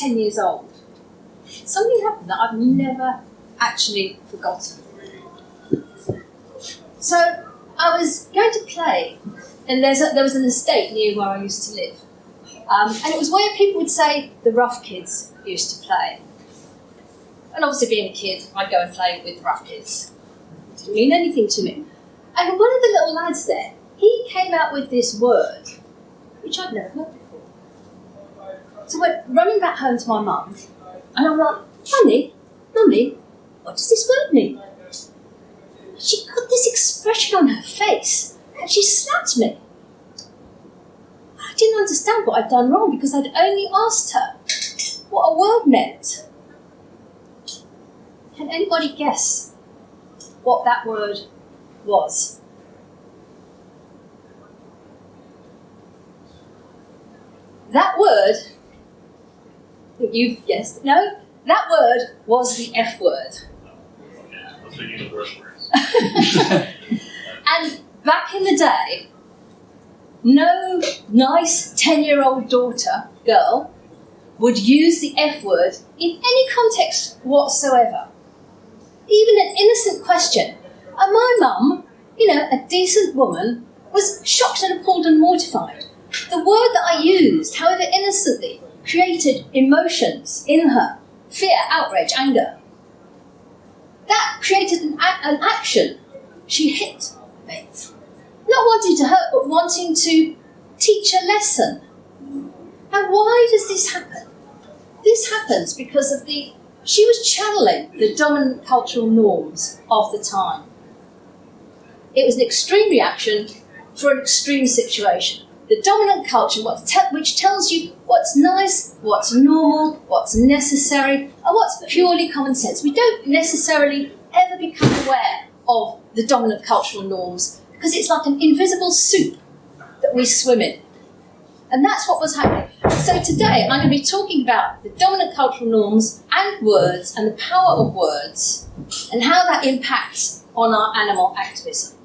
10 years old, something happened that I've never actually forgotten. So I was going to play, and there was an estate near where I used to live. And it was where people would say the rough kids used to play. And obviously being a kid, I'd go and play with the rough kids. It didn't mean anything to me. And one of the little lads there, he came out with this word, which I'd never heard before. So I went running back home to my mum, and I'm like, Mummy, what does this word mean? She got this expression on her face, and she slapped me. I didn't understand what I'd done wrong because I'd only asked her what a word meant. Can anybody guess what that word was? That word, you've guessed, no? That word was the F word. I was thinking of worse words. And back in the day, no nice 10-year-old girl, would use the F word in any context whatsoever. Even an innocent question. And my mum, a decent woman, was shocked and appalled and mortified. The word that I used, however innocently, created emotions in her. Fear, outrage, anger. That created an action. She hit me. Not wanting to hurt, but wanting to teach a lesson. And why does this happen? This happens because of she was channeling the dominant cultural norms of the time. It was an extreme reaction for an extreme situation. The dominant culture, which tells you what's nice, what's normal, what's necessary, and what's purely common sense. We don't necessarily ever become aware of the dominant cultural norms because it's like an invisible soup that we swim in. And that's what was happening. So today I'm going to be talking about the dominant cultural norms and words and the power of words and how that impacts on our animal activism.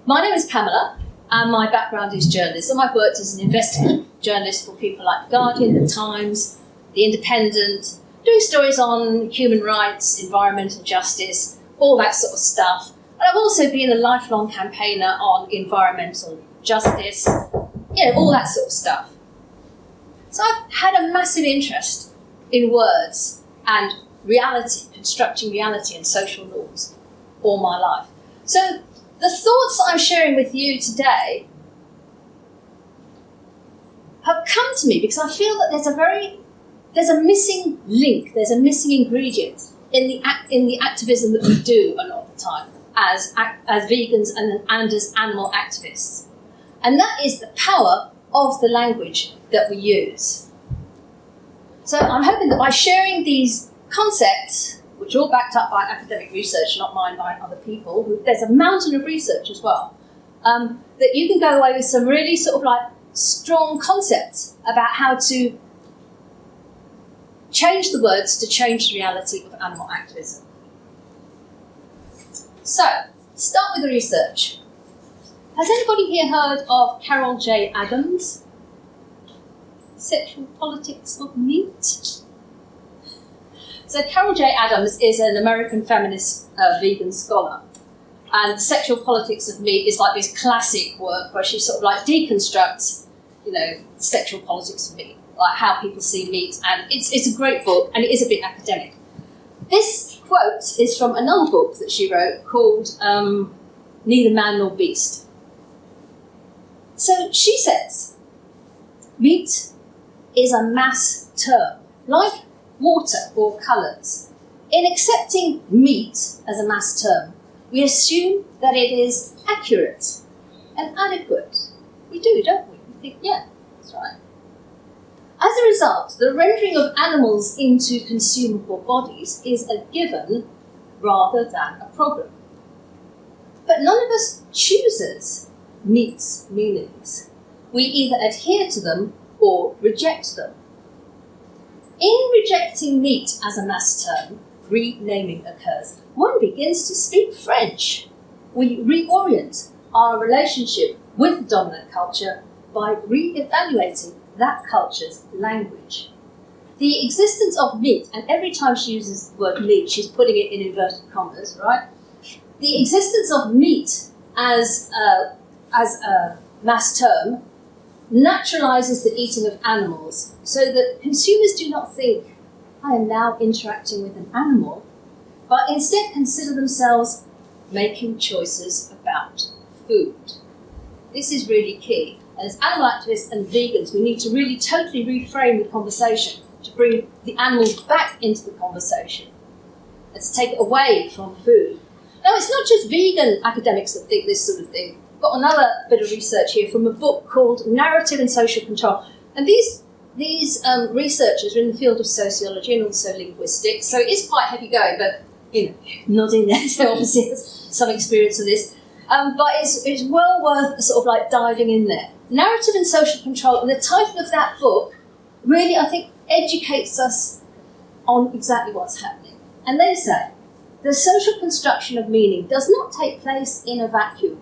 My name is Pamela and my background is journalism. I've worked as an investigative journalist for people like The Guardian, The Times, The Independent, doing stories on human rights, environmental justice, all that sort of stuff. And I've also been a lifelong campaigner on environmental justice, all that sort of stuff. So I've had a massive interest in words and reality, constructing reality and social norms all my life. So the thoughts that I'm sharing with you today have come to me because I feel that there's a missing link, there's a missing ingredient in the activism that we do a lot of the time as vegans and as animal activists. And that is the power of the language that we use. So I'm hoping that by sharing these concepts, which are all backed up by academic research, not mine, by other people, there's a mountain of research as well, that you can go away with some really sort of like strong concepts about how to change the words to change the reality of animal activism. So, start with the research. Has anybody here heard of Carol J. Adams? Sexual Politics of Meat? So Carol J. Adams is an American feminist vegan scholar. And The Sexual Politics of Meat is like this classic work where she sort of like deconstructs, sexual politics of meat, like how people see meat. And it's a great book, and it is a bit academic. This quote is from another book that she wrote called Neither Man Nor Beast. So she says, meat is a mass term, like water or colours. In accepting meat as a mass term, we assume that it is accurate and adequate. We do, don't we? We think, yeah, that's right. As a result, the rendering of animals into consumable bodies is a given rather than a problem. But none of us chooses meat's meanings. We either adhere to them or reject them. In rejecting meat as a mass term, renaming occurs. One begins to speak French. We reorient our relationship with dominant culture by re-evaluating that culture's language. The existence of meat, and every time she uses the word meat, she's putting it in inverted commas, right? The existence of meat as a mass term naturalizes the eating of animals so that consumers do not think, I am now interacting with an animal, but instead consider themselves making choices about food. This is really key. And as animal activists and vegans, we need to really totally reframe the conversation to bring the animals back into the conversation and to take it away from food. Now, it's not just vegan academics that think this sort of thing. I've got another bit of research here from a book called Narrative and Social Control. And these researchers are in the field of sociology and also linguistics, so it is quite heavy going, but, nodding there, so obviously has some experience of this. But it's well worth sort of like diving in there. Narrative and Social Control, and the title of that book really, I think, educates us on exactly what's happening. And they say, the social construction of meaning does not take place in a vacuum,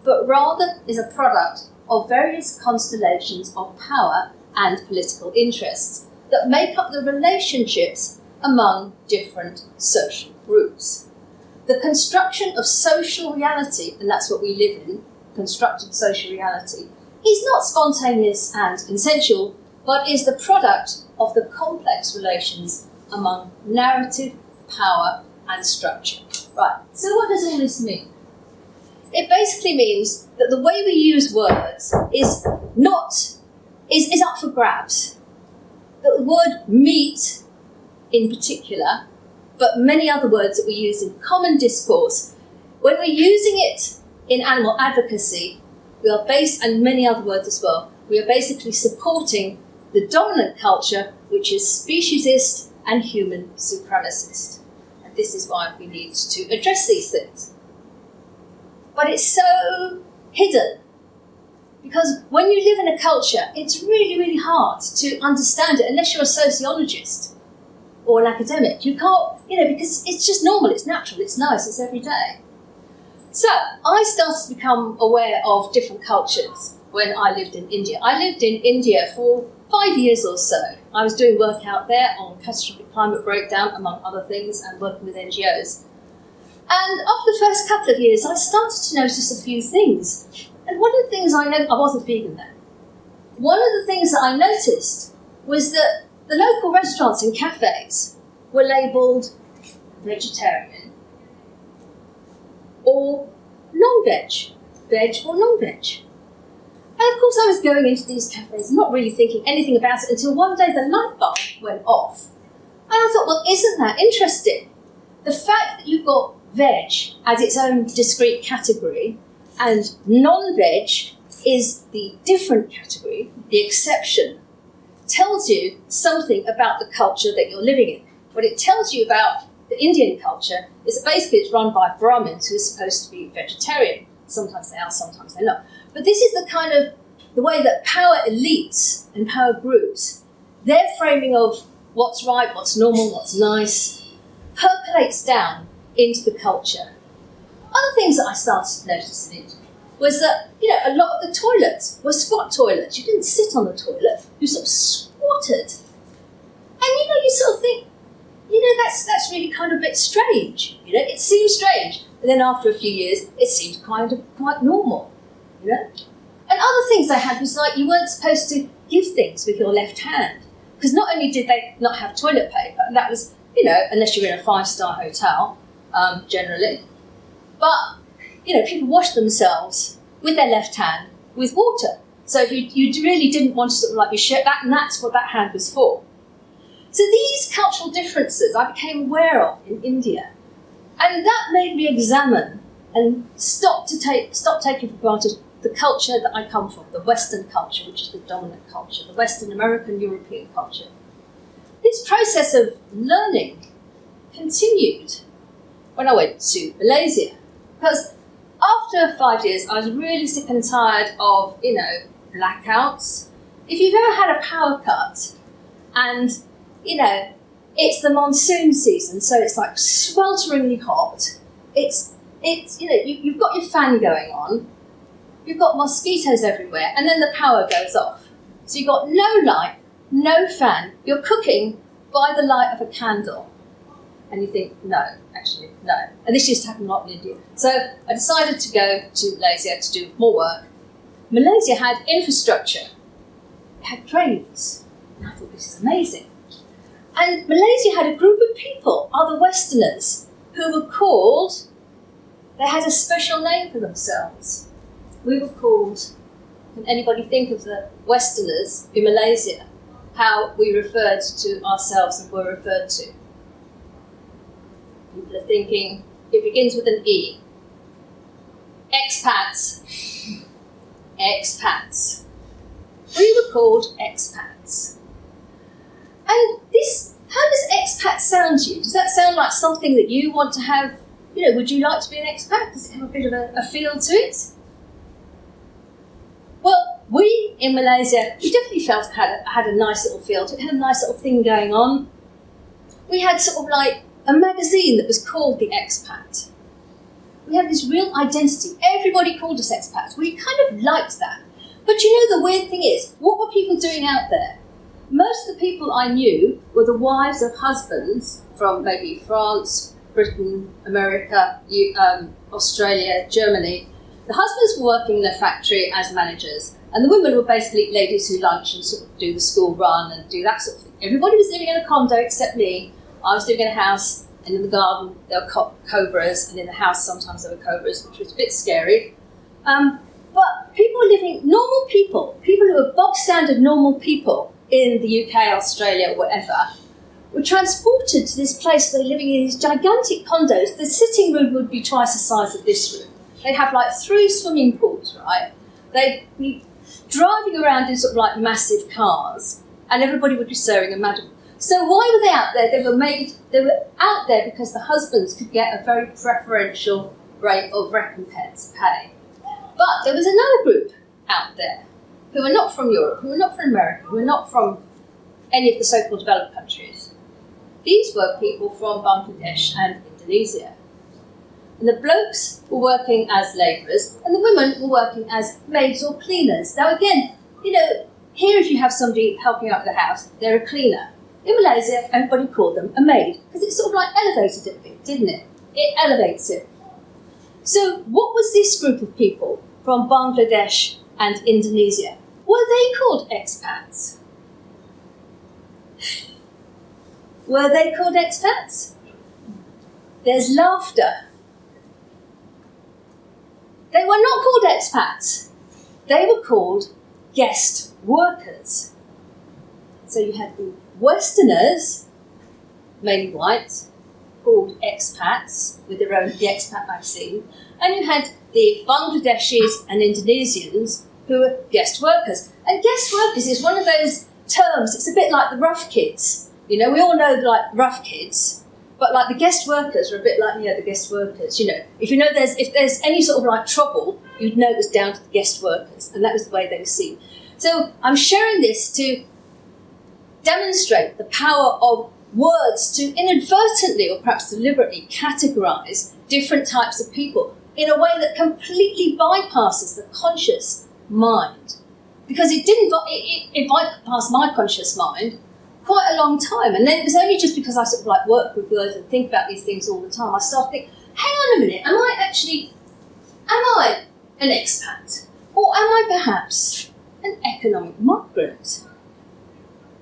but rather is a product of various constellations of power and political interests that make up the relationships among different social groups. The construction of social reality, and that's what we live in, constructed social reality, is not spontaneous and consensual, but is the product of the complex relations among narrative, power, and structure. Right, so what does all this mean? It basically means that the way we use words is up for grabs. That the word meat, in particular, but many other words that we use in common discourse, when we're using it in animal advocacy, and many other words as well, we are basically supporting the dominant culture, which is speciesist and human supremacist. And this is why we need to address these things. But it's so hidden, because when you live in a culture, it's really, really hard to understand it unless you're a sociologist or an academic. You can't, because it's just normal, it's natural, it's nice, it's everyday. So I started to become aware of different cultures when I lived in India. I lived in India for 5 years or so. I was doing work out there on catastrophic climate breakdown, among other things, and working with NGOs. And after the first couple of years, I started to notice a few things. And one of the things I wasn't vegan then. One of the things that I noticed was that the local restaurants and cafes were labelled vegetarian or non-veg, veg or non-veg. And of course I was going into these cafes not really thinking anything about it until one day the light bulb went off. And I thought, well, isn't that interesting? The fact that you've got veg as its own discrete category and non-veg is the different category, the exception, tells you something about the culture that you're living in. What it tells you about the Indian culture is that basically it's run by Brahmins who are supposed to be vegetarian. Sometimes they are, sometimes they're not. But this is the way that power elites and power groups, their framing of what's right, what's normal, what's nice, percolates down into the culture. Other things that I started to notice in it was that, a lot of the toilets were squat toilets. You didn't sit on the toilet, you sort of squatted. And, you sort of think, that's really kind of a bit strange. It seems strange. And then after a few years, it seemed quite normal, And other things they had was like you weren't supposed to give things with your left hand. Because not only did they not have toilet paper, and that was, unless you were in a 5-star hotel, generally, but, people washed themselves with their left hand with water. So if you really didn't want to sort of like be shared, and that's what that hand was for. So these cultural differences I became aware of in India. And that made me examine and stop taking for granted the culture that I come from, the Western culture, which is the dominant culture, the Western American European culture. This process of learning continued when I went to Malaysia. Because after 5 years, I was really sick and tired of, blackouts. If you've ever had a power cut and, it's the monsoon season, so it's like swelteringly hot. You've got your fan going on, you've got mosquitoes everywhere, and then the power goes off. So you've got no light, no fan. You're cooking by the light of a candle. And you think, no, actually, no. And this used to happen a lot in India. So I decided to go to Malaysia to do more work. Malaysia had infrastructure. It had trains. And I thought, this is amazing. And Malaysia had a group of people, other Westerners, who were called, they had a special name for themselves. We were called, can anybody think of the Westerners in Malaysia, how we referred to ourselves and were referred to? People are thinking, it begins with an E. Expats. Expats. We were called expats. And this, how does expat sound to you? Does that sound like something that you want to have? You know, would you like to be an expat? Does it have a bit of a feel to it? Well, we in Malaysia, we definitely felt it had a nice little feel to it. It had a nice little thing going on. We had sort of like a magazine that was called The Expat. We had this real identity. Everybody called us expats. We kind of liked that. But you know, the weird thing is, what were people doing out there? Most of the people I knew were the wives of husbands from maybe France, Britain, America, Australia, Germany. The husbands were working in a factory as managers, and the women were basically ladies who lunch and sort of do the school run and do that sort of thing. Everybody was living in a condo except me. I was living in a house, and in the garden there were cobras, and in the house sometimes there were cobras, which was a bit scary. But people were living, normal people who were bog standard normal people in the UK, Australia, whatever, were transported to this place. They're living in these gigantic condos. The sitting room would be twice the size of this room. They'd have like 3 swimming pools, right? They'd be driving around in sort of like massive cars, and everybody would be serving a madam. So why were they out there? They were out there because the husbands could get a very preferential rate of recompense pay. But there was another group out there who were not from Europe, who were not from America, who were not from any of the so-called developed countries. These were people from Bangladesh and Indonesia. And the blokes were working as labourers, and the women were working as maids or cleaners. Now again, you know, here if you have somebody helping out the house, they're a cleaner. In Malaysia, everybody called them a maid, because it sort of like elevated it a bit, didn't it? It elevates it. So what was this group of people from Bangladesh and Indonesia? Were they called expats? Were they called expats? There's laughter. They were not called expats. They were called guest workers. So you had the Westerners, mainly white, called expats, with their own The Expat magazine, and you had the Bangladeshis and Indonesians who were guest workers. And guest workers is one of those terms, it's a bit like the rough kids. You know, we all know like rough kids, but like the guest workers are a bit like, the guest workers. You know, if there's any sort of like trouble, you'd know it was down to the guest workers, and that was the way they were seen. So I'm sharing this to demonstrate the power of words to inadvertently or perhaps deliberately categorise different types of people in a way that completely bypasses the conscious mind. Because it bypassed my conscious mind quite a long time. And then it was only just because I sort of like work with words and think about these things all the time, I started thinking, hang on a minute, am I an expat? Or am I perhaps an economic migrant?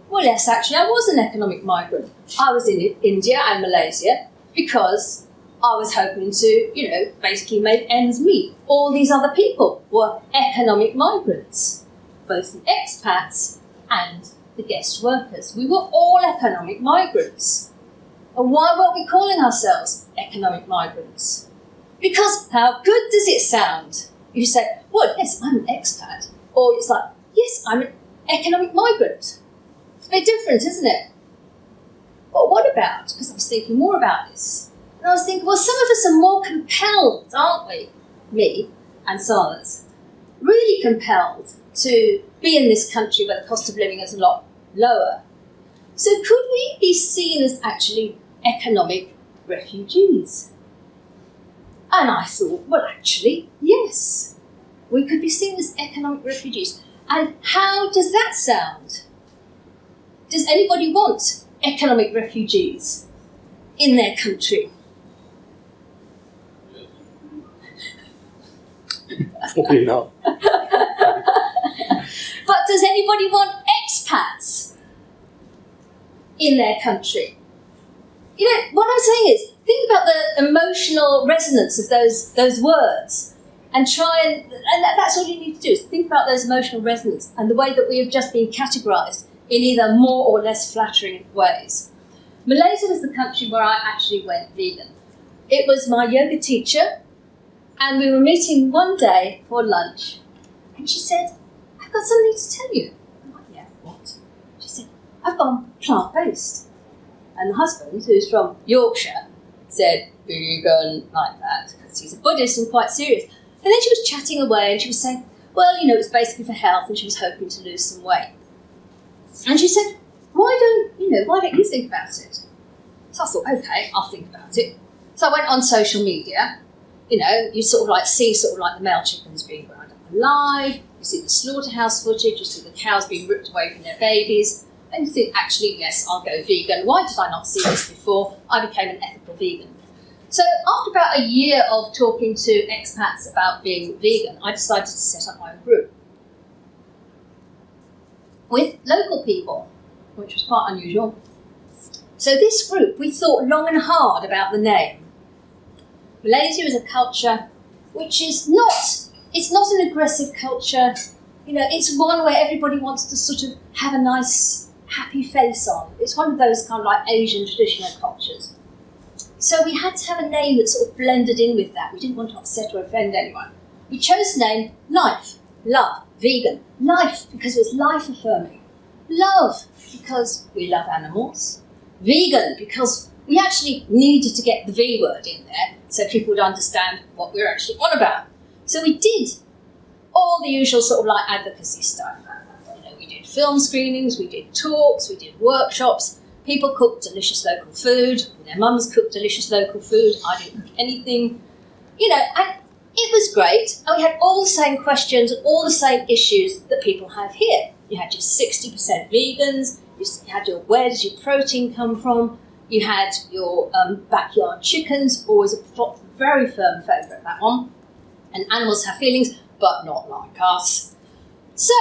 Well, yes, actually, I was an economic migrant. I was in India and Malaysia because I was hoping to, basically make ends meet. All these other people were economic migrants, both the expats and the guest workers. We were all economic migrants. And why weren't we calling ourselves economic migrants? Because how good does it sound? You say, well, yes, I'm an expat. Or it's like, yes, I'm an economic migrant. It's a bit different, isn't it? But what about, because I was thinking more about this, and I was thinking, well, some of us are more compelled, aren't we? Me and some others. Really compelled to be in this country where the cost of living is a lot lower. So could we be seen as actually economic refugees? And I thought, well, actually, yes. We could be seen as economic refugees. And how does that sound? Does anybody want economic refugees in their country? Probably not. But does anybody want expats in their country? You know, what I'm saying is, think about the emotional resonance of those words and try and that's all you need to do, is think about those emotional resonance and the way that we have just been categorised in either more or less flattering ways. Malaysia was the country where I actually went vegan. It was my yoga teacher, and we were meeting one day for lunch, and she said, I've got something to tell you. I'm like, yeah, what? She said, I've gone plant-based. And the husband, who's from Yorkshire, said, vegan, like that, because he's a Buddhist and quite serious. And then she was chatting away, and she was saying, well, you know, it's basically for health, and she was hoping to lose some weight. And she said, why don't you think about it? So I thought, okay, I'll think about it. So I went on social media. You know, you sort of like see the male chickens being ground up alive, you see the slaughterhouse footage, you see the cows being ripped away from their babies, and you think, actually, yes, I'll go vegan. Why did I not see this before? I became an ethical vegan. So after about a year of talking to expats about being vegan, I decided to set up my own group with local people, which was quite unusual. So this group, we thought long and hard about the name. Malaysia is a culture which is it's not an aggressive culture. You know, it's one where everybody wants to sort of have a nice, happy face on. It's one of those kind of like Asian traditional cultures. So we had to have a name that sort of blended in with that. We didn't want to upset or offend anyone. We chose the name Life, Love, Vegan. Life, because it was life-affirming. Love, because we love animals. Vegan, because we actually needed to get the V word in there so people would understand what we were actually on about. So we did all the usual sort of like advocacy stuff. You know, we did film screenings, we did talks, we did workshops. People cooked delicious local food. Their mums cooked delicious local food. I didn't cook anything. You know, and it was great. And we had all the same questions, all the same issues that people have here. You had your 60% vegans. You had your where does your protein come from? You had your backyard chickens, always a very firm favourite, that one. And animals have feelings, but not like us. So,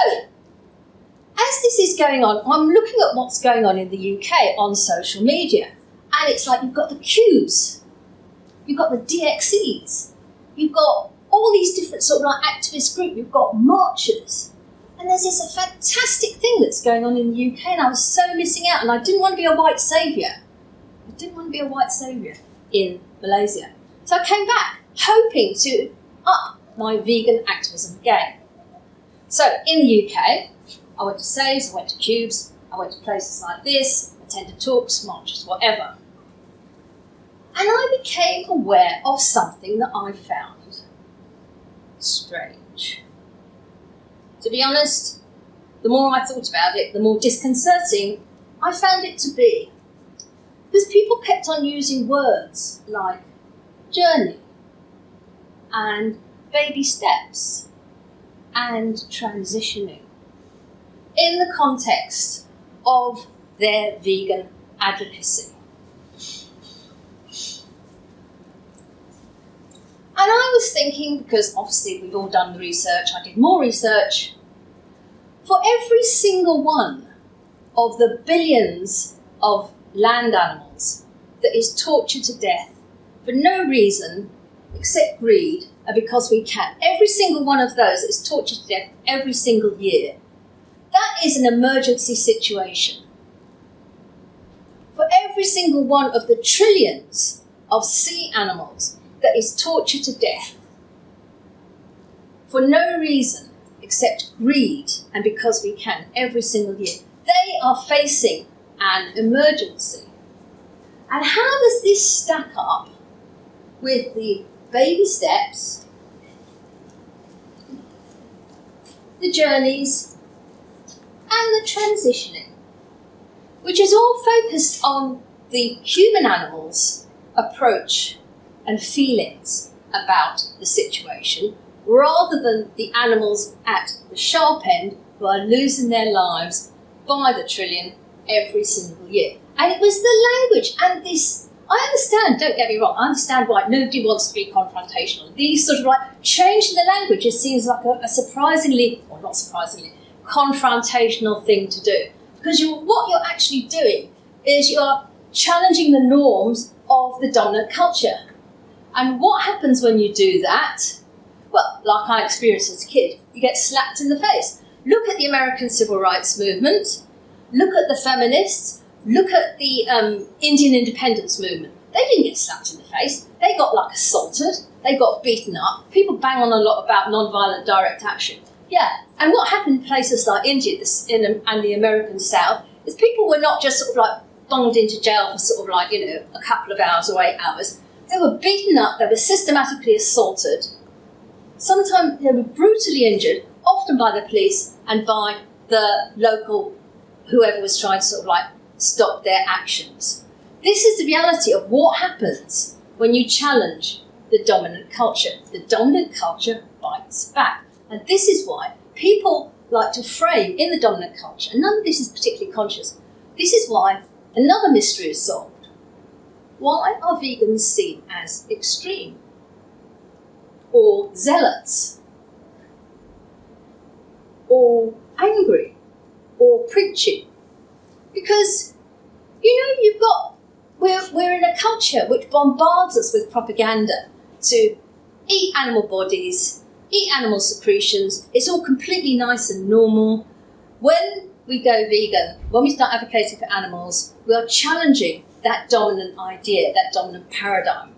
as this is going on, I'm looking at what's going on in the UK on social media. And it's like you've got the Qs, you've got the DXEs, you've got all these different sort of like activist groups, you've got marchers. And there's this fantastic thing that's going on in the UK, and I was so missing out, and I didn't want to be a white saviour. I didn't want to be a white saviour in Malaysia. So I came back, hoping to up my vegan activism game. So in the UK, I went to Saves, I went to Cubes, I went to places like this, attended talks, marches, whatever. And I became aware of something that I found strange. To be honest, the more I thought about it, the more disconcerting I found it to be. Because people kept on using words like journey and baby steps and transitioning in the context of their vegan advocacy. And I was thinking, because obviously we've all done the research, I did more research, for every single one of the billions of land animals that is tortured to death for no reason except greed and because we can, every single one of those that is tortured to death every single year, that is an emergency situation. For every single one of the trillions of sea animals that is tortured to death for no reason except greed and because we can every single year, they are facing an emergency. And how does this stack up with the baby steps, the journeys, and the transitioning, which is all focused on the human animals' approach and feelings about the situation, rather than the animals at the sharp end who are losing their lives by the trillion every single year. And it was the language and this, I understand, don't get me wrong, I understand why nobody wants to be confrontational. These sort of like changing the language, it seems like a surprisingly, or not surprisingly, confrontational thing to do. Because what you're actually doing is you're challenging the norms of the dominant culture. And what happens when you do that? Well, like I experienced as a kid, you get slapped in the face. Look at the American Civil Rights Movement, look at the feminists, look at the Indian independence movement. They didn't get slapped in the face. They got like assaulted. They got beaten up. People bang on a lot about non-violent direct action. Yeah, and what happened in places like India and the American South is people were not just sort of like bunged into jail for sort of like, a couple of hours or 8 hours. They were beaten up. They were systematically assaulted. Sometimes they were brutally injured, often by the police and by the local, whoever was trying to sort of like stop their actions. This is the reality of what happens when you challenge the dominant culture. The dominant culture bites back. And this is why people like to frame in the dominant culture, and none of this is particularly conscious, this is why another mystery is solved. Why are vegans seen as extreme? Or zealots? Or angry? Or preachy? Because, we're in a culture which bombards us with propaganda to eat animal bodies, eat animal secretions. It's all completely nice and normal. When we go vegan, when we start advocating for animals, we are challenging that dominant idea, that dominant paradigm.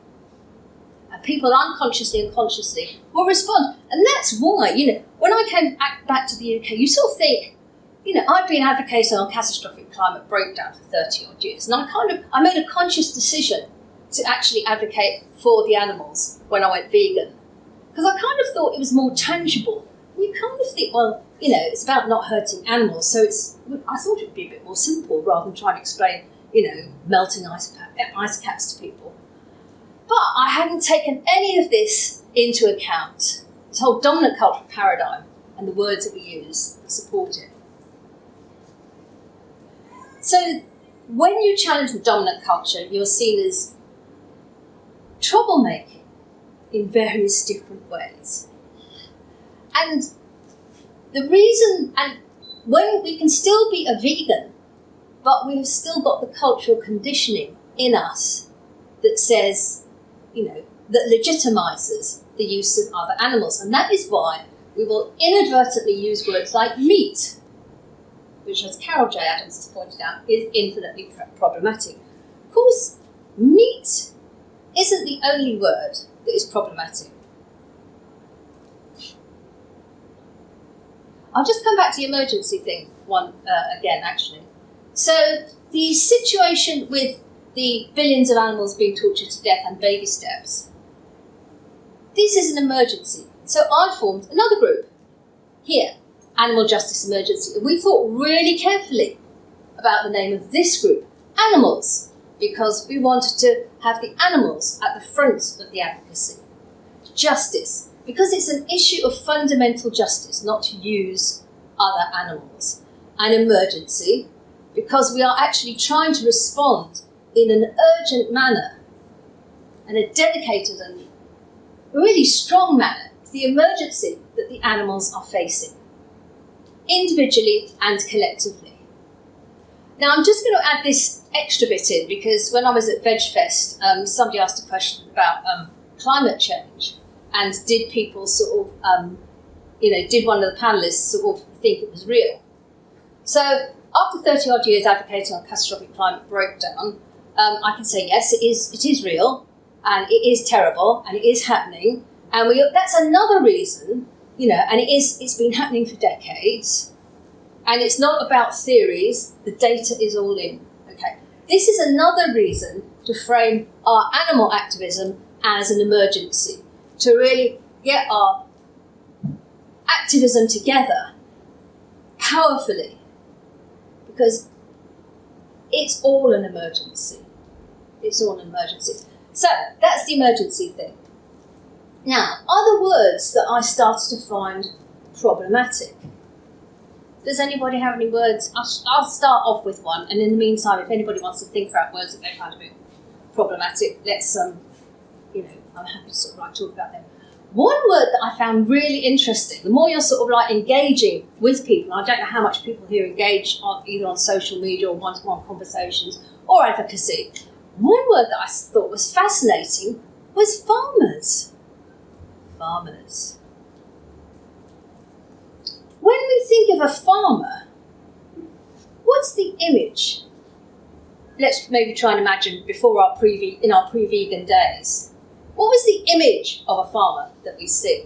And people unconsciously and consciously will respond. And that's why, when I came back to the UK, you sort of think, I'd been advocating on catastrophic climate breakdown for 30 odd years. And I made a conscious decision to actually advocate for the animals when I went vegan. Because I kind of thought it was more tangible. And you kind of think, well, it's about not hurting animals. So I thought it would be a bit more simple rather than trying to explain, melting ice caps to people. But I hadn't taken any of this into account. This whole dominant cultural paradigm and the words that we use to support it. So when you challenge the dominant culture, you're seen as troublemaking in various different ways. And the reason, and when we can still be a vegan, but we've still got the cultural conditioning in us that says, that legitimizes the use of other animals. And that is why we will inadvertently use words like meat, which, as Carol J. Adams has pointed out, is infinitely problematic. Of course, meat isn't the only word that is problematic. I'll just come back to the emergency thing again, actually. So the situation with the billions of animals being tortured to death and baby steps, this is an emergency. So I formed another group here, Animal Justice Emergency, and we thought really carefully about the name of this group, Animals, because we wanted to have the animals at the front of the advocacy. Justice, because it's an issue of fundamental justice not to use other animals. An emergency, because we are actually trying to respond in an urgent manner and a dedicated and really strong manner to the emergency that the animals are facing, individually and collectively. Now, I'm just going to add this extra bit in because when I was at VegFest, somebody asked a question about climate change and did people sort of, did one of the panellists sort of think it was real? So after 30 odd years advocating on catastrophic climate breakdown, I can say yes, it is real, and it is terrible, and it is happening, and that's another reason, and it's been happening for decades, and it's not about theories, the data is all in. Okay, this is another reason to frame our animal activism as an emergency, to really get our activism together powerfully, because it's all an emergency. It's all an emergency. So that's the emergency thing. Now, other words that I started to find problematic. Does anybody have any words? I'll start off with one, and in the meantime, if anybody wants to think about words that they find a bit problematic, let's, I'm happy to sort of like talk about them. One word that I found really interesting, the more you're sort of like engaging with people, I don't know how much people here engage either on social media or one-to-one conversations or advocacy. One word that I thought was fascinating was farmers. Farmers. When we think of a farmer, what's the image? Let's maybe try and imagine in our pre-vegan days. What was the image of a farmer that we see?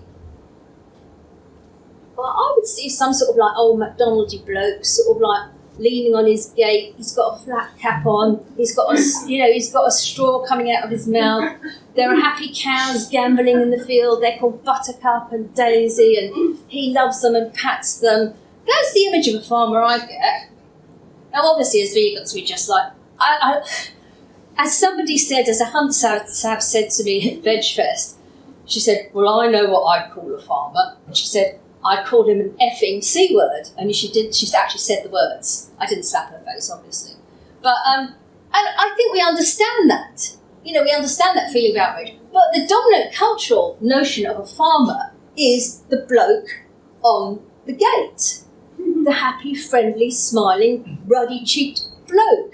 Well, I would see some sort of like old McDonaldy bloke, sort of like leaning on his gate. He's got a flat cap on. He's got a straw coming out of his mouth. There are happy cows gambling in the field. They're called Buttercup and Daisy, and he loves them and pats them. That's the image of a farmer I get. Now, obviously, as vegans, we just like as somebody said, as a Hunt Sav said to me at VegFest, she said, well, I know what I'd call a farmer. And she said, I'd call him an effing C word. And she actually said the words. I didn't slap her face, obviously. But, and I think we understand that. We understand that feeling of outrage. But the dominant cultural notion of a farmer is the bloke on the gate. The happy, friendly, smiling, ruddy-cheeked bloke.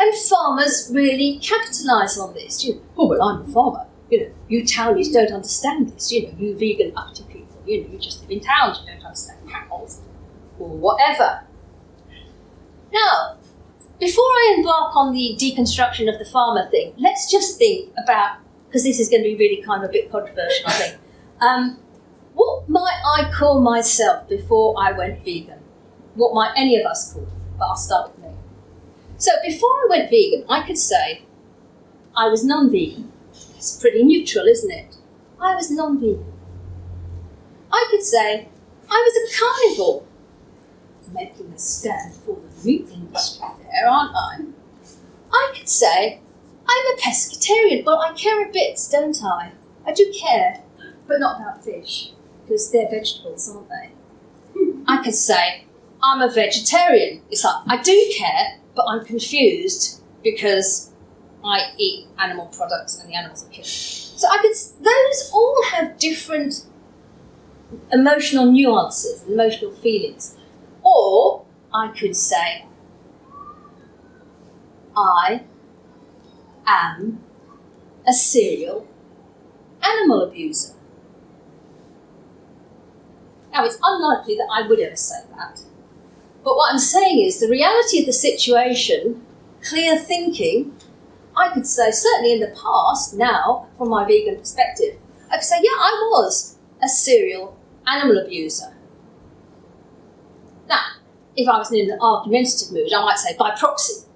And farmers really capitalise on this. Oh, well, I'm a farmer. You townies don't understand this. You vegan uppity people. You just live in towns. You don't understand cows or whatever. Now, before I embark on the deconstruction of the farmer thing, let's just think about, because this is going to be really kind of a bit controversial, I think. What might I call myself before I went vegan? What might any of us call? But I'll start with me. So before I went vegan, I could say I was non-vegan. It's pretty neutral, isn't it? I was non-vegan. I could say I was a carnivore. Making a stand for the meat industry there, aren't I? I could say I'm a pescatarian. Well, I care a bit, don't I? I do care, but not about fish, because they're vegetables, aren't they? I could say I'm a vegetarian. It's like, I do care, but I'm confused because I eat animal products and the animals are killed. So those all have different emotional nuances, emotional feelings. Or I could say, I am a serial animal abuser. Now, it's unlikely that I would ever say that. But what I'm saying is the reality of the situation, clear thinking, I could say, certainly in the past, now, from my vegan perspective, I could say, yeah, I was a serial animal abuser. Now, if I was in an argumentative mood, I might say by proxy,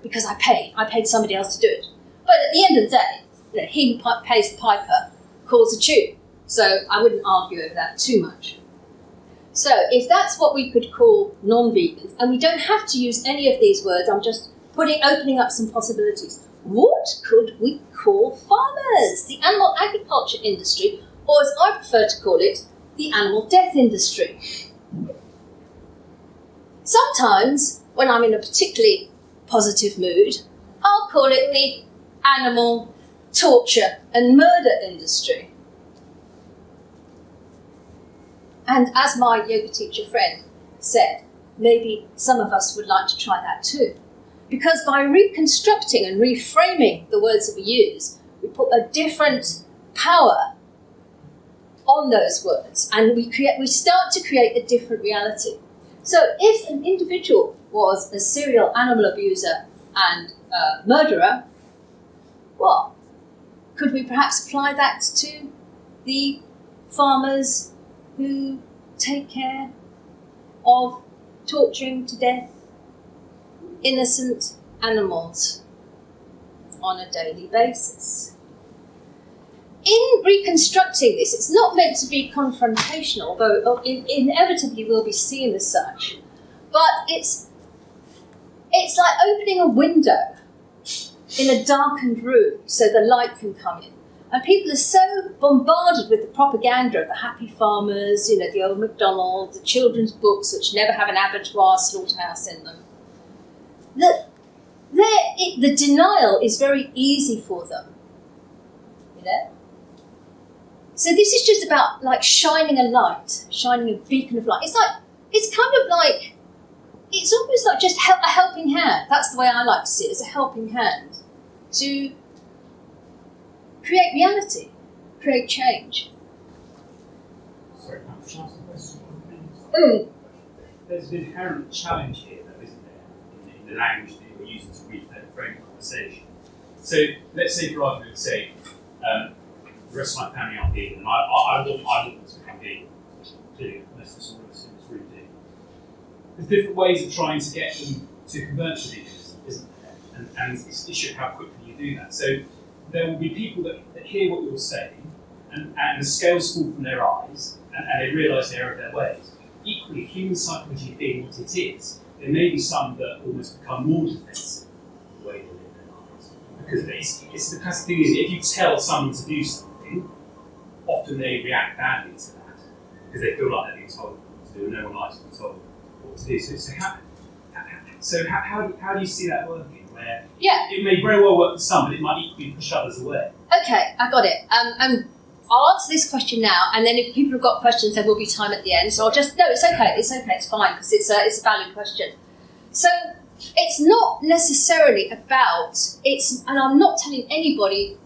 because I paid somebody else to do it. But at the end of the day, he who pays the piper calls the tune. So I wouldn't argue over that too much. So if that's what we could call non-vegans, and we don't have to use any of these words, I'm just opening up some possibilities. What could we call farmers? The animal agriculture industry, or as I prefer to call it, the animal death industry. Sometimes, when I'm in a particularly positive mood, I'll call it the animal torture and murder industry. And as my yoga teacher friend said, maybe some of us would like to try that too. Because by reconstructing and reframing the words that we use, we put a different power on those words, and we start to create a different reality. So if an individual was a serial animal abuser and murderer, well, could we perhaps apply that to the farmers who take care of torturing to death innocent animals on a daily basis? In reconstructing this, it's not meant to be confrontational, though it inevitably will be seen as such, but it's like opening a window in a darkened room so the light can come in. And people are so bombarded with the propaganda of the happy farmers, the old McDonald's, the children's books which never have an abattoir slaughterhouse in them, that the denial is very easy for them. So this is just about like shining a light, shining a beacon of light. It's almost like just a helping hand. That's the way I like to see it, as a helping hand to create reality, create change. Sorry, can I ask a question? There's an inherent challenge here, though, isn't there, in the language that you're using to reframe the conversation. So let's say, for argument's sake, the rest of my family aren't vegan, and I want to become vegan. Clearly, most of us all in this room do. There's different ways of trying to get them to convert to veganism, isn't there? And it's an issue of how quickly you do that. So there will be people that hear what you're saying, and the scales fall from their eyes, and they realise the error of their ways. Equally, human psychology being what it is, there may be some that almost become more defensive of the way they live their lives. Because it's the classic thing is, if you tell someone to do something, often they react badly to that because they feel like they're being told what to do, and no one likes to be told what to do. So how do you see that working? Where it may very well work for some, but it might equally push others away. Okay, I got it. I'll answer this question now, and then if people have got questions, there will be time at the end. So it's okay, it's fine, because it's a valid question. So it's not necessarily about, and I'm not telling anybody,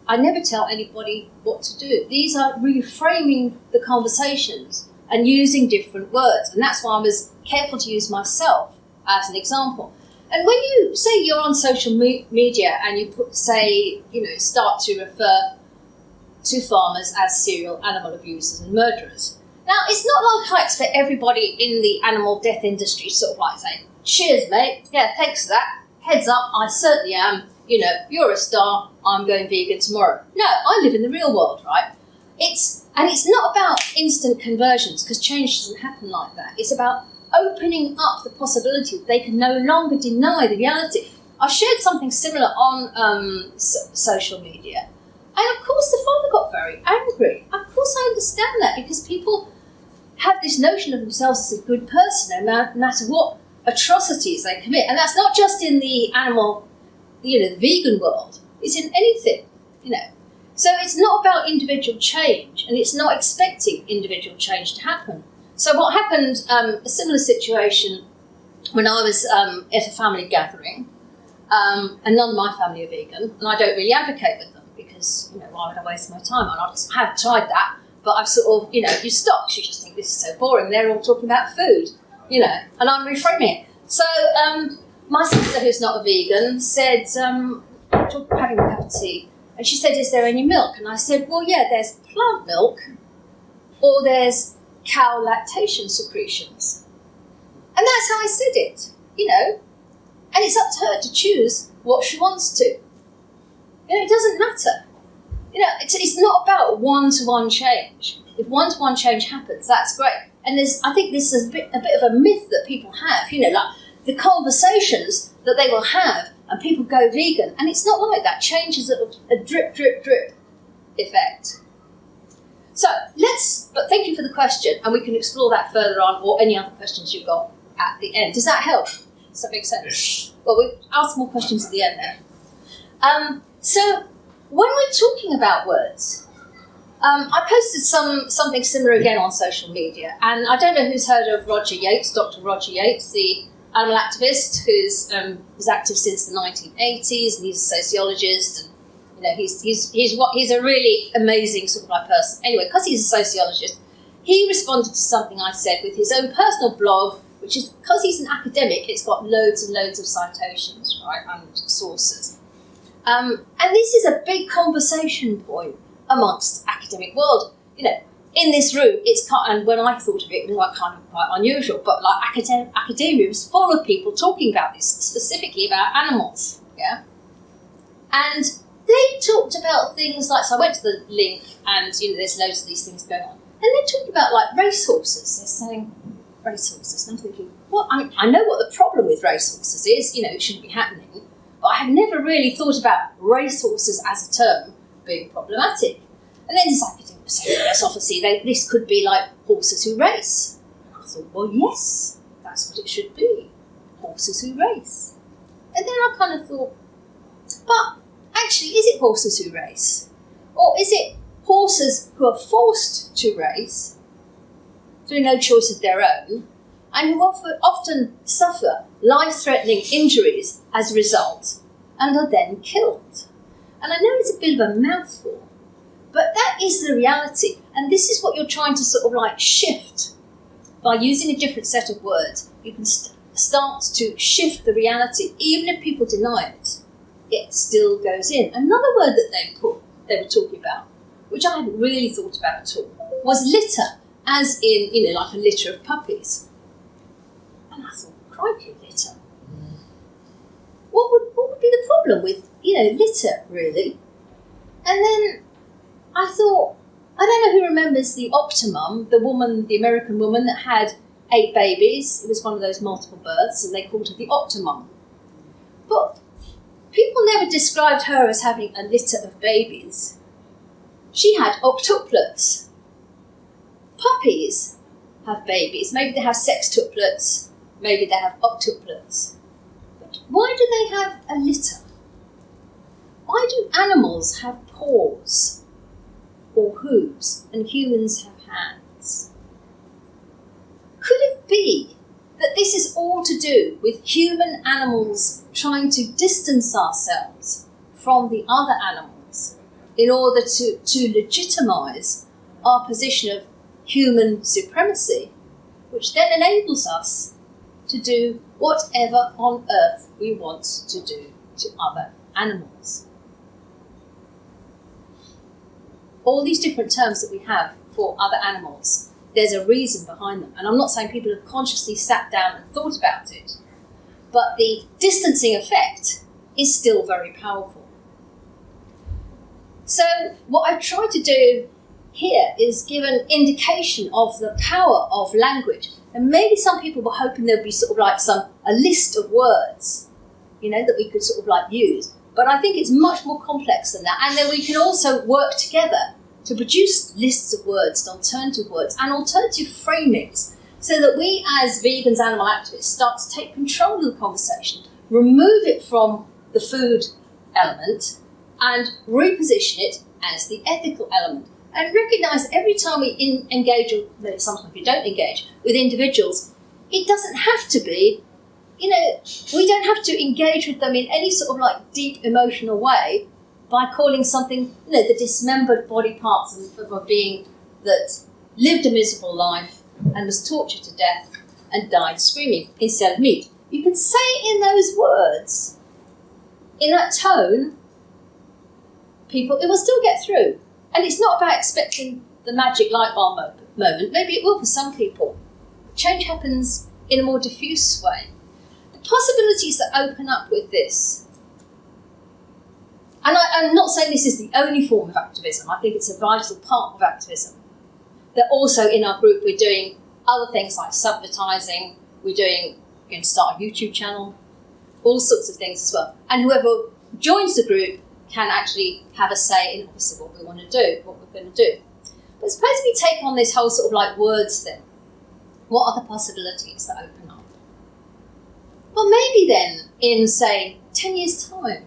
I never tell anybody what to do. These are reframing the conversations and using different words, and that's why I was careful to use myself as an example. And when you say you're on social media and you start to refer to farmers as serial animal abusers and murderers. Now, it's not like I expect everybody in the animal death industry sort of like say, cheers, mate, yeah, thanks for that, heads up, I certainly am, you're a star, I'm going vegan tomorrow. No, I live in the real world, right? It's not about instant conversions, because change doesn't happen like that. It's about opening up the possibility that they can no longer deny the reality. I shared something similar on social media. And of course the farmer got very angry. Of course I understand that, because people have this notion of themselves as a good person no matter what atrocities they commit. And that's not just in the animal, the vegan world. It's in anything, So it's not about individual change, and it's not expecting individual change to happen. So what happened, a similar situation when I was at a family gathering, and none of my family are vegan, and I don't really advocate with them, because, why would I waste my time? And I have tried that, but I've sort of, you stop, you just think this is so boring. They're all talking about food, and I'm reframing it. So my sister, who's not a vegan, said, having a cup of tea, and she said, is there any milk? And I said, well, yeah, there's plant milk, or there's cow lactation secretions. And that's how I said it, and it's up to her to choose what she wants to. It doesn't matter. It's not about one-to-one change. If one-to-one change happens, that's great. And I think this is a bit of a myth that people have, like the conversations that they will have and people go vegan. And it's not like that. Change is a drip, drip, drip effect. So but thank you for the question, and we can explore that further on, or any other questions you've got at the end. Does that help? Does that make sense? Well, we'll ask more questions at the end then. So when we're talking about words, I posted something similar again on social media, and I don't know who's heard of Roger Yates, Dr. Roger Yates, the animal activist who's was active since the 1980s, and he's a sociologist, and he's a really amazing sort of like person. Anyway, because he's a sociologist, he responded to something I said with his own personal blog, which is, because he's an academic, it's got loads and loads of citations, right, and sources. And this is a big conversation point amongst academic world. In this room, and when I thought of it was like kind of quite unusual, but like academia is full of people talking about this, specifically about animals, yeah? And they talked about things like, so I went to the link, and there's loads of these things going on, and they're talking about like racehorses. They're saying racehorses, and I'm thinking, well, I know what the problem with racehorses is, it shouldn't be happening. But I have never really thought about racehorses as a term being problematic. And then this academic would say, yes, obviously, this could be like horses who race. And I thought, well, yes, that's what it should be, horses who race. And then I kind of thought, but actually, is it horses who race? Or is it horses who are forced to race through no choice of their own, and who often suffer life-threatening injuries as a result, and are then killed? And I know it's a bit of a mouthful, but that is the reality, and this is what you're trying to sort of like shift. By using a different set of words, you can start to shift the reality. Even if people deny it, it still goes in. Another word that they were talking about, which I hadn't really thought about at all, was litter, as in, like a litter of puppies. And I thought, crikey, litter. What would be the problem with, litter, really? And then I thought, I don't know who remembers the Optimum, the American woman that had 8 babies. It was one of those multiple births, and they called her the Optimum. But people never described her as having a litter of babies. She had octuplets. Puppies have babies. Maybe they have sextuplets. Maybe they have octuplets. But why do they have a litter? Why do animals have paws or hooves and humans have hands? Could it be that this is all to do with human animals trying to distance ourselves from the other animals in order to legitimise our position of human supremacy, which then enables us to do whatever on earth we want to do to other animals? All these different terms that we have for other animals, there's a reason behind them. And I'm not saying people have consciously sat down and thought about it, but the distancing effect is still very powerful. So what I've tried to do here is give an indication of the power of language. And maybe some people were hoping there'd be sort of like a list of words, that we could sort of like use. But I think it's much more complex than that. And then we can also work together to produce lists of words, alternative words, and alternative framings, so that we as vegans, animal activists, start to take control of the conversation, remove it from the food element, and reposition it as the ethical element. And recognise every time we engage, or sometimes we don't engage, with individuals, it doesn't have to be, we don't have to engage with them in any sort of like deep emotional way by calling something, the dismembered body parts of a being that lived a miserable life and was tortured to death and died screaming instead of meat. You can say it in those words, in that tone, it will still get through. And it's not about expecting the magic light bulb moment. Maybe it will for some people. Change happens in a more diffuse way. The possibilities that open up with this, and I'm not saying this is the only form of activism, I think it's a vital part of activism, that also in our group we're doing other things like subvertising, we're going to start a YouTube channel, all sorts of things as well. And whoever joins the group can actually have a say in obviously what we want to do, what we're going to do. But suppose we take on this whole sort of like words thing. What are the possibilities that open up? Well, maybe then, in say 10 years' time,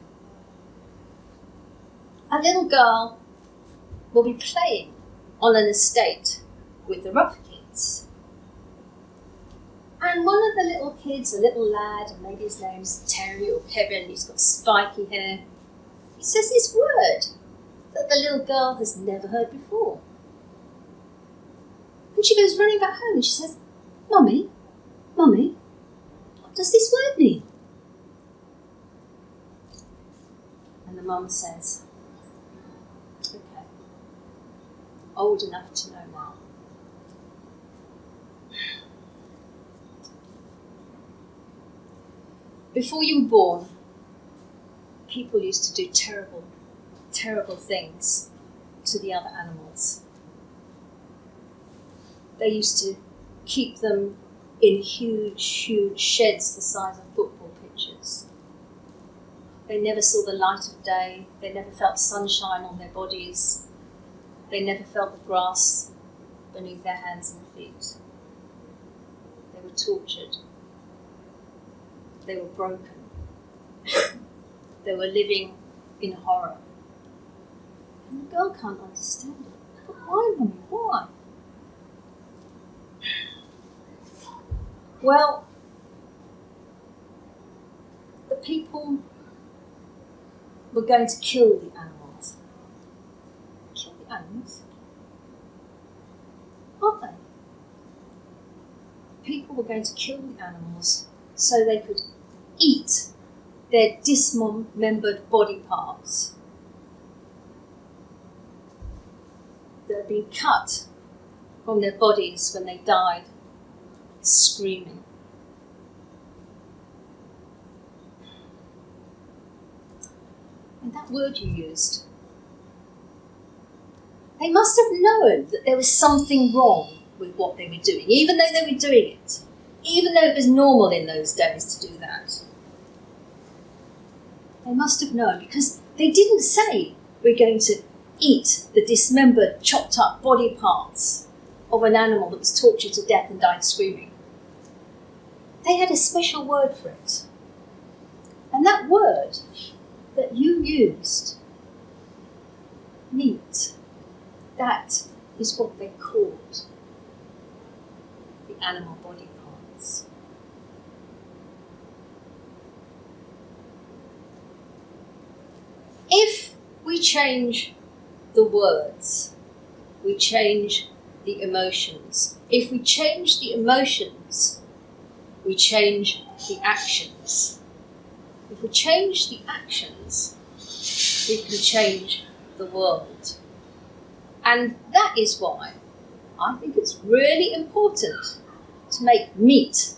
a little girl will be playing on an estate with the rough kids. And one of the little kids, a little lad, and maybe his name's Terry or Kevin, he's got spiky hair, he says this word that the little girl has never heard before. And she goes running back home and she says, Mummy, what does this word mean? And the mum says, okay, old enough to know now. Before you were born, people used to do terrible, terrible things to the other animals. They used to keep them in huge, huge sheds the size of football pitches. They never saw the light of day. They never felt sunshine on their bodies. They never felt the grass beneath their hands and feet. They were tortured. They were broken. They were living in horror. And the girl can't understand it. But why, Mummy? Why? Well, the people were going to kill the animals. Kill the animals? Aren't they? People were going to kill the animals so they could eat their dismembered body parts that had been cut from their bodies when they died, screaming. And that word you used, they must have known that there was something wrong with what they were doing, even though they were doing it, even though it was normal in those days to do that. They must have known, because they didn't say, we're going to eat the dismembered, chopped up body parts of an animal that was tortured to death and died screaming. They had a special word for it. And that word that you used, meat, that is what they called the animal body parts. If we change the words, we change the emotions. If we change the emotions, we change the actions. If we change the actions, we can change the world. And that is why I think it's really important to make meat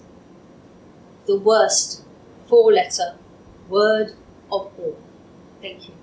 the worst four-letter word of all. Thank you.